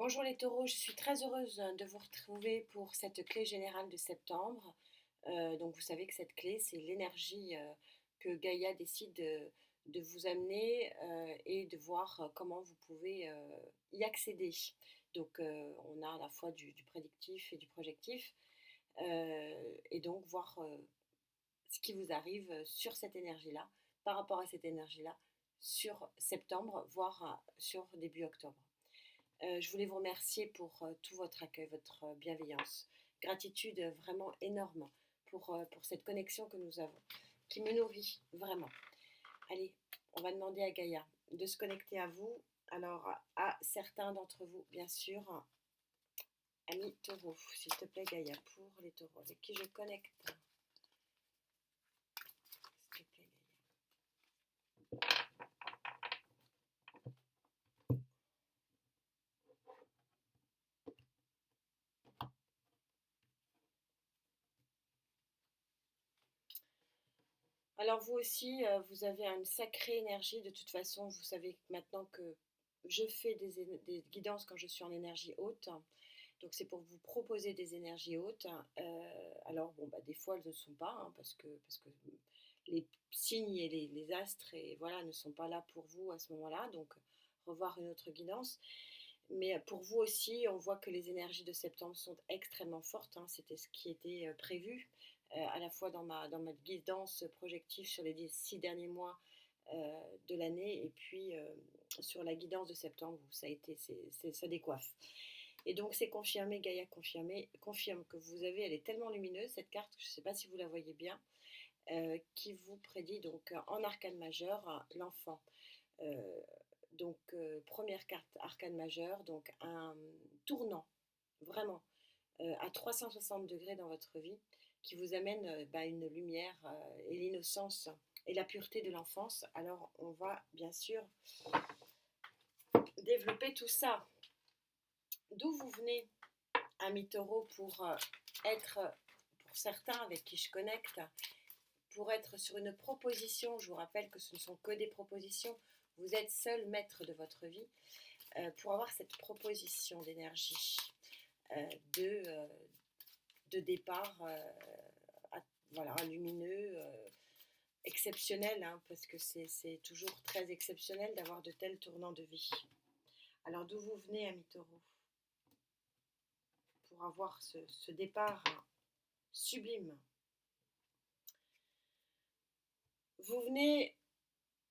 Bonjour les taureaux, je suis très heureuse de vous retrouver pour cette clé générale de septembre. Donc vous savez que cette clé, c'est l'énergie que Gaïa décide de vous amener et de voir comment vous pouvez y accéder. Donc on a à la fois du prédictif et du projectif et donc voir ce qui vous arrive sur cette énergie-là, par rapport à cette énergie-là, sur septembre, voire sur début octobre. Je voulais vous remercier pour tout votre accueil, votre bienveillance. Gratitude vraiment énorme pour cette connexion que nous avons, qui me nourrit vraiment. Allez, on va demander à Gaïa de se connecter à vous. Alors, à certains d'entre vous, bien sûr, amis taureaux, s'il te plaît Gaïa, pour les taureaux avec qui je connecte. S'il te plaît Alors vous aussi, vous avez une sacrée énergie. De toute façon, vous savez maintenant que je fais des guidances quand je suis en énergie haute. Donc c'est pour vous proposer des énergies hautes. Alors bon, bah, des fois elles ne sont pas, hein, parce que les signes et les astres et voilà ne sont pas là pour vous à ce moment-là. Donc revoir une autre guidance. Mais pour vous aussi, on voit que les énergies de septembre sont extrêmement fortes, hein. C'était ce qui était prévu, à la fois dans ma guidance projective sur les 6 derniers mois de l'année, et puis sur la guidance de septembre, où ça a été, ça décoiffe. Et donc c'est confirmé, Gaïa confirme que vous avez, elle est tellement lumineuse cette carte, je ne sais pas si vous la voyez bien, qui vous prédit donc en arcane majeur l'enfant. Euh, donc, première carte arcane majeure, donc un tournant vraiment à 360 degrés dans votre vie qui vous amène une lumière et l'innocence et la pureté de l'enfance. Alors, on va bien sûr développer tout ça. D'où vous venez, ami taureau, pour être, pour certains avec qui je connecte, pour être sur une proposition. Je vous rappelle que ce ne sont que des propositions. Vous êtes seul maître de votre vie. Pour avoir cette proposition d'énergie, de, euh, de départ voilà, lumineux, exceptionnel, hein, parce que c'est toujours très exceptionnel d'avoir de tels tournants de vie. Alors d'où vous venez, ami taureau, pour avoir ce départ sublime? Vous venez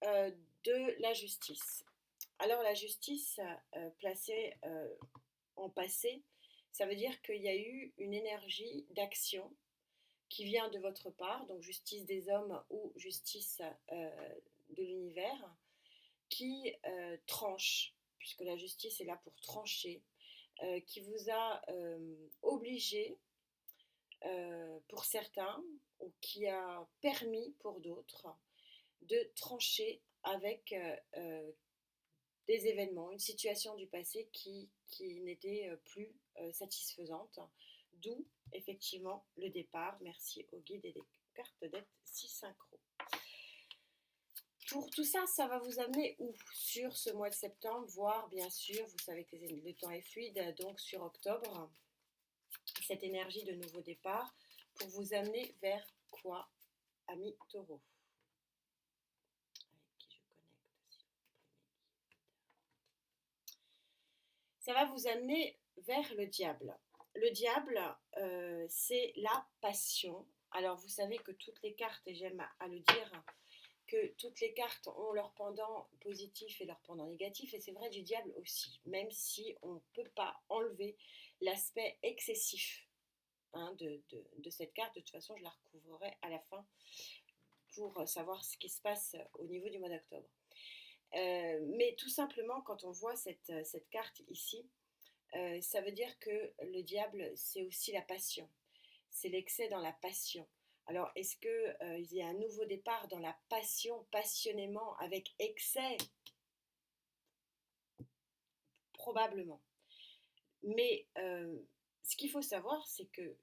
de la justice. Alors la justice placée en passé, ça veut dire qu'il y a eu une énergie d'action qui vient de votre part, donc justice des hommes ou justice de l'univers, qui tranche, puisque la justice est là pour trancher, qui vous a obligé pour certains, ou qui a permis pour d'autres, de trancher avec des événements, une situation du passé qui n'était plus satisfaisante. D'où effectivement le départ. Merci au guide et des cartes d'être si synchro. Pour tout ça, ça va vous amener où? Sur ce mois de septembre, voire bien sûr, vous savez que le temps est fluide, donc sur octobre, cette énergie de nouveau départ, pour vous amener vers quoi, ami taureau? Avec qui je connecte, ça va vous amener vers le diable. Le diable, c'est la passion. Alors vous savez que toutes les cartes, et j'aime à le dire, que toutes les cartes ont leur pendant positif et leur pendant négatif, et c'est vrai du diable aussi, même si on ne peut pas enlever l'aspect excessif, hein, de cette carte. De toute façon, je la recouvrerai à la fin pour savoir ce qui se passe au niveau du mois d'octobre. Mais tout simplement, quand on voit cette carte ici, ça veut dire que le diable, c'est aussi la passion. C'est l'excès dans la passion. Alors, est-ce qu'il y a un nouveau départ dans la passion, passionnément, avec excès? Probablement. Mais ce qu'il faut savoir, c'est que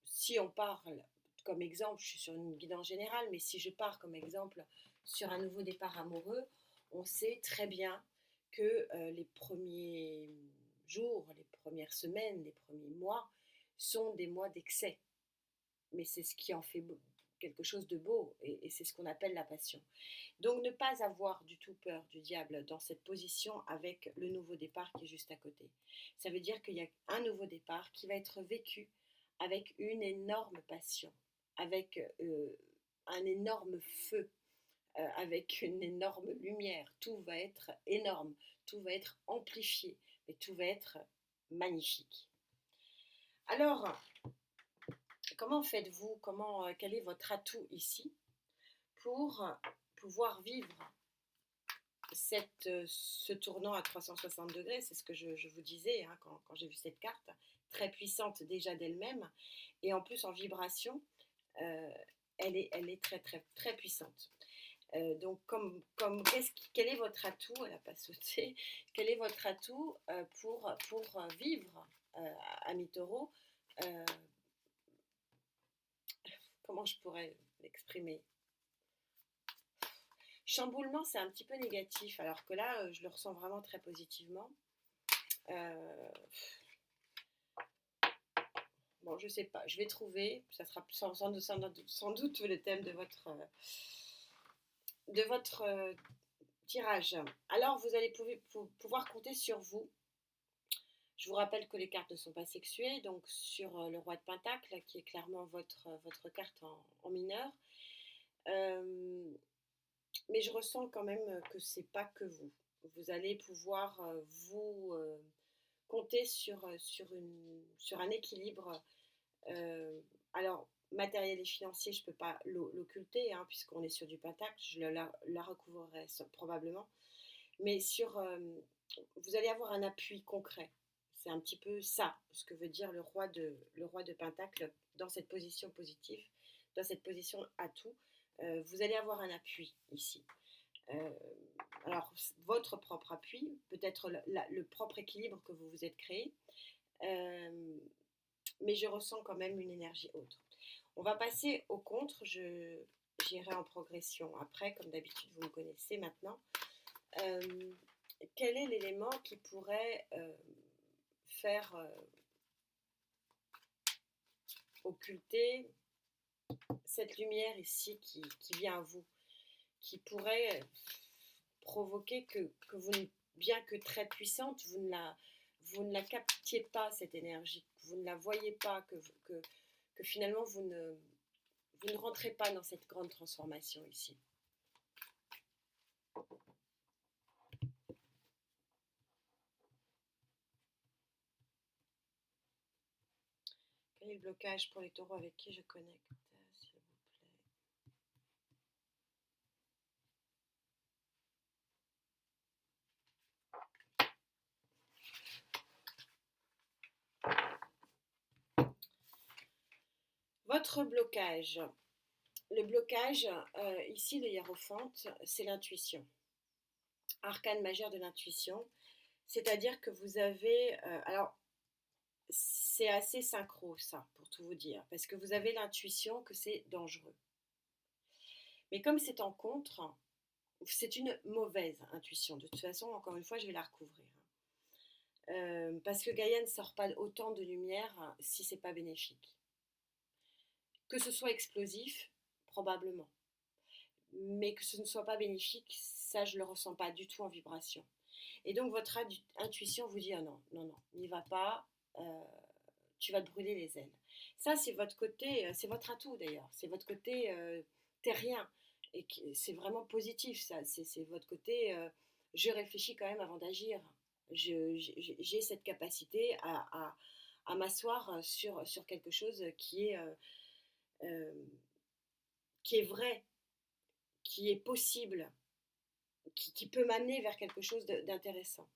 si on parle comme exemple, je suis sur une guidance générale, mais si je pars comme exemple sur un nouveau départ amoureux, on sait très bien que les premiers jours, les premières semaines, les premiers mois sont des mois d'excès. Mais c'est ce qui en fait quelque chose de beau et c'est ce qu'on appelle la passion. Donc ne pas avoir du tout peur du diable dans cette position avec le nouveau départ qui est juste à côté. Ça veut dire qu'il y a un nouveau départ qui va être vécu avec une énorme passion, avec un énorme feu, avec une énorme lumière. Tout va être énorme, tout va être amplifié, mais tout va être magnifique. Alors, comment faites-vous? Quel est votre atout ici pour pouvoir vivre ce tournant à 360 degrés? C'est ce que je vous disais hein, quand j'ai vu cette carte, très puissante déjà d'elle-même, et en plus en vibration, euh, elle est très très très puissante. Donc, quel est votre atout? Elle n'a pas sauté. Quel est votre atout pour vivre à mi-taureau? Comment je pourrais l'exprimer? Chamboulement, c'est un petit peu négatif, alors que là, je le ressens vraiment très positivement. Bon, je sais pas, je vais trouver, ça sera sans doute le thème de votre tirage. Alors, vous allez pouvoir compter sur vous. Je vous rappelle que les cartes ne sont pas sexuées, donc sur le roi de Pentacle, qui est clairement votre carte en mineur. Mais je ressens quand même que c'est pas que vous. Vous allez pouvoir vous compter sur un équilibre. Alors, matériel et financier, je ne peux pas l'occulter, hein, puisqu'on est sur du pentacle, je la recouvrerai probablement. Mais vous allez avoir un appui concret. C'est un petit peu ça, ce que veut dire le roi de Pentacle dans cette position positive, dans cette position atout. Vous allez avoir un appui ici. Alors, votre propre appui, peut-être le propre équilibre que vous vous êtes créé, mais je ressens quand même une énergie autre. On va passer au contre, j'irai en progression après, comme d'habitude, vous me connaissez maintenant. Quel est l'élément qui pourrait faire occulter cette lumière ici qui vient à vous, qui pourrait provoquer que vous, bien que très puissante, vous ne la captiez pas, cette énergie, que vous ne la voyez pas, que finalement vous ne rentrez pas dans cette grande transformation ici. Quel est le blocage pour les taureaux avec qui je connecte, s'il vous plaît? Votre blocage. Le blocage, ici, le hiérophante, c'est l'intuition. Arcane majeur de l'intuition. C'est-à-dire que vous avez... alors, c'est assez synchro, ça, pour tout vous dire. Parce que vous avez l'intuition que c'est dangereux. Mais comme c'est en contre, c'est une mauvaise intuition. De toute façon, encore une fois, je vais la recouvrir. Parce que Gaïa ne sort pas autant de lumière si c'est pas bénéfique. Que ce soit explosif, probablement. Mais que ce ne soit pas bénéfique, ça je le ressens pas du tout en vibration. Et donc votre intuition vous dit ah non, non, non, n'y va pas, tu vas te brûler les ailes. Ça c'est votre côté, c'est votre atout d'ailleurs, c'est votre côté terrien. Et c'est vraiment positif ça, c'est votre côté je réfléchis quand même avant d'agir. J'ai cette capacité à m'asseoir sur quelque chose euh, qui est vrai, qui est possible, qui peut m'amener vers quelque chose d'intéressant.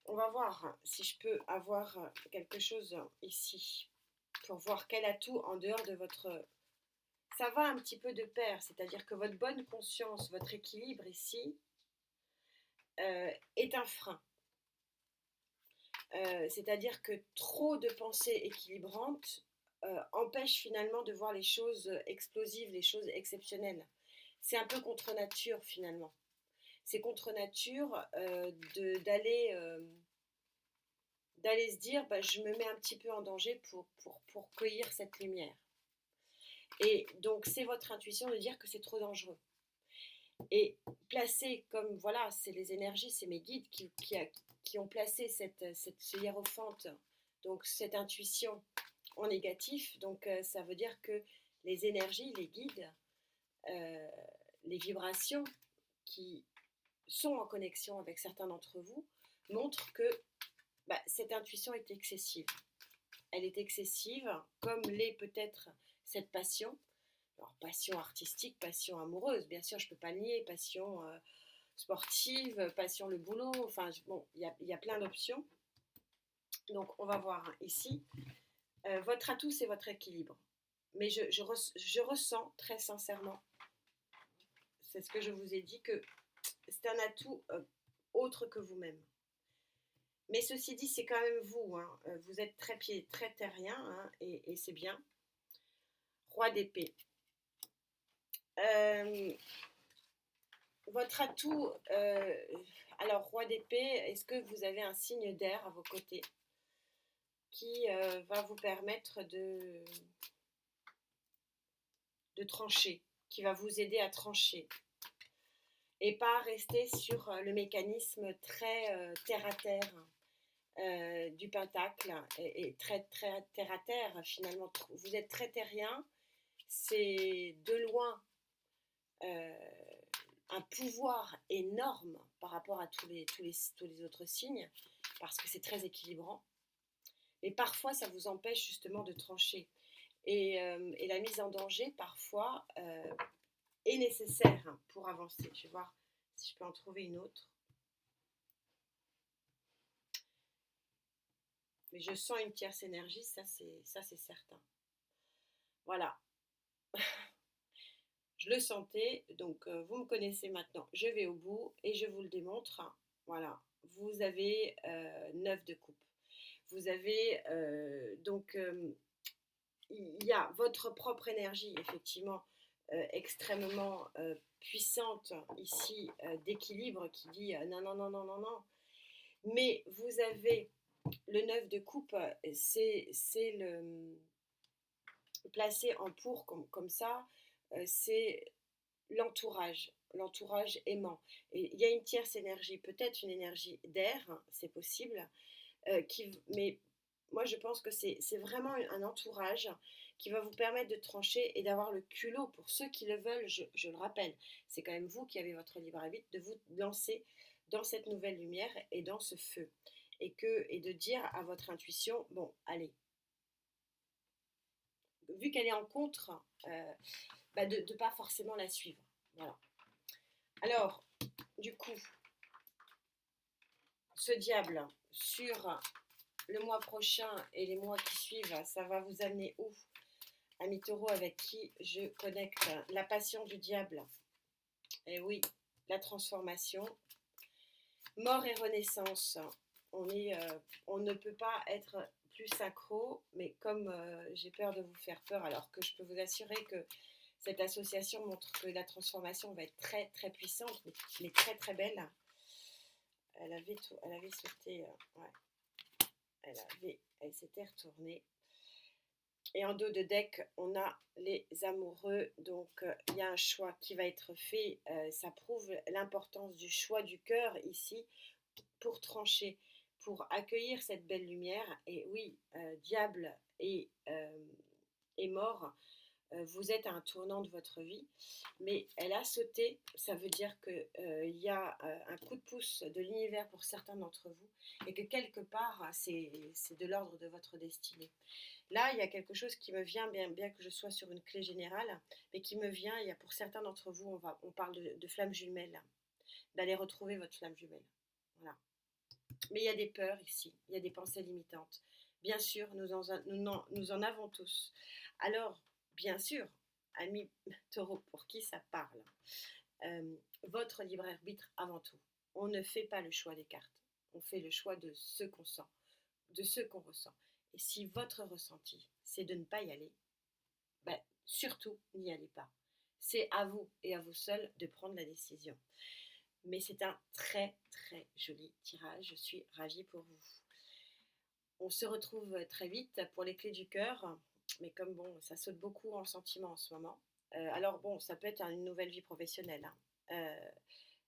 On va voir si je peux avoir quelque chose ici pour voir quel atout en dehors de votre... Ça va un petit peu de pair, c'est-à-dire que votre bonne conscience, votre équilibre ici est un frein. C'est-à-dire que trop de pensées équilibrantes empêchent finalement de voir les choses explosives, les choses exceptionnelles. C'est un peu contre nature finalement. C'est contre nature d'aller d'aller se dire, bah, je me mets un petit peu en danger pour cueillir cette lumière. Et donc, c'est votre intuition de dire que c'est trop dangereux. Et placé comme, voilà, c'est les énergies, c'est mes guides qui ont placé ce hiérophante, donc cette intuition en négatif. Donc, ça veut dire que les énergies, les guides, euh, les vibrations qui sont en connexion avec certains d'entre vous montrent que bah, cette intuition est excessive. Elle est excessive, comme l'est peut-être cette passion. Alors, passion artistique, passion amoureuse, bien sûr, je ne peux pas le nier, passion sportive, passion le boulot, enfin, bon, il y a plein d'options. Donc, on va voir ici. Votre atout, c'est votre équilibre. Mais je ressens très sincèrement, c'est ce que je vous ai dit, que c'est un atout autre que vous-même. Mais ceci dit, c'est quand même vous. Hein. Vous êtes très terrien, hein, et c'est bien. Roi d'épée. Votre atout, alors roi d'épée, est-ce que vous avez un signe d'air à vos côtés qui va vous permettre de trancher, qui va vous aider à trancher et pas rester sur le mécanisme très terre à terre du pentacle et très terre à terre finalement. Vous êtes très terrien, c'est de loin un pouvoir énorme par rapport à tous les autres signes parce que c'est très équilibrant. Et parfois, ça vous empêche justement de trancher. Et la mise en danger, parfois, est nécessaire pour avancer. Je vais voir si je peux en trouver une autre. Mais je sens une tierce énergie, ça c'est certain. Voilà. Je le sentais, donc vous me connaissez maintenant. Je vais au bout et je vous le démontre. Voilà. Vous avez 9 de coupe. Vous avez il y a votre propre énergie, effectivement, extrêmement puissante ici, d'équilibre, qui dit non, non, non, non, non, non. Mais vous avez le 9 de coupe, c'est le placé en pour comme ça, c'est l'entourage aimant. Et il y a une tierce énergie, peut-être une énergie d'air, hein, c'est possible, mais moi je pense que c'est vraiment un entourage qui va vous permettre de trancher et d'avoir le culot, pour ceux qui le veulent, je le rappelle, c'est quand même vous qui avez votre libre arbitre, de vous lancer dans cette nouvelle lumière et dans ce feu. Et de dire à votre intuition, bon, allez, vu qu'elle est en contre, bah de ne pas forcément la suivre. Voilà. Alors, du coup, ce diable sur le mois prochain et les mois qui suivent, ça va vous amener où? Ami Taureau, avec qui je connecte la passion du diable. Et oui, la transformation. Mort et renaissance. On ne peut pas être plus synchro, mais comme j'ai peur de vous faire peur, alors que je peux vous assurer que cette association montre que la transformation va être très très puissante, mais très très belle. Elle avait sauté, ouais. Elle s'était retournée. Et en dos de deck, on a les amoureux. Donc, il y a un choix qui va être fait. Ça prouve l'importance du choix du cœur ici pour trancher, pour accueillir cette belle lumière. Et oui, diable est mort. Vous êtes à un tournant de votre vie, mais elle a sauté, ça veut dire qu'il y a un coup de pouce de l'univers pour certains d'entre vous, et que quelque part, c'est de l'ordre de votre destinée. Là, il y a quelque chose qui me vient, bien que je sois sur une clé générale, mais qui me vient, il y a pour certains d'entre vous, on parle de flamme jumelle, d'aller retrouver votre flamme jumelle. Voilà. Mais il y a des peurs ici, il y a des pensées limitantes. Bien sûr, nous en avons tous. Alors, bien sûr, ami Taureau, pour qui ça parle, votre libre arbitre avant tout. On ne fait pas le choix des cartes, on fait le choix de ce qu'on sent, de ce qu'on ressent. Et si votre ressenti, c'est de ne pas y aller, ben, surtout n'y allez pas. C'est à vous et à vous seuls de prendre la décision. Mais c'est un très très joli tirage, je suis ravie pour vous. On se retrouve très vite pour les clés du cœur, mais comme bon, ça saute beaucoup en sentiment en ce moment. Alors bon, ça peut être une nouvelle vie professionnelle, hein.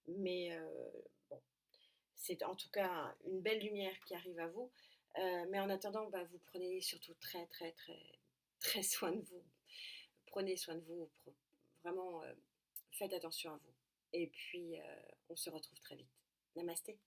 Mais bon, c'est en tout cas une belle lumière qui arrive à vous. Mais en attendant, bah, vous prenez surtout très, très, très, très soin de vous. Prenez soin de vous, vraiment, faites attention à vous. Et puis, on se retrouve très vite. Namasté.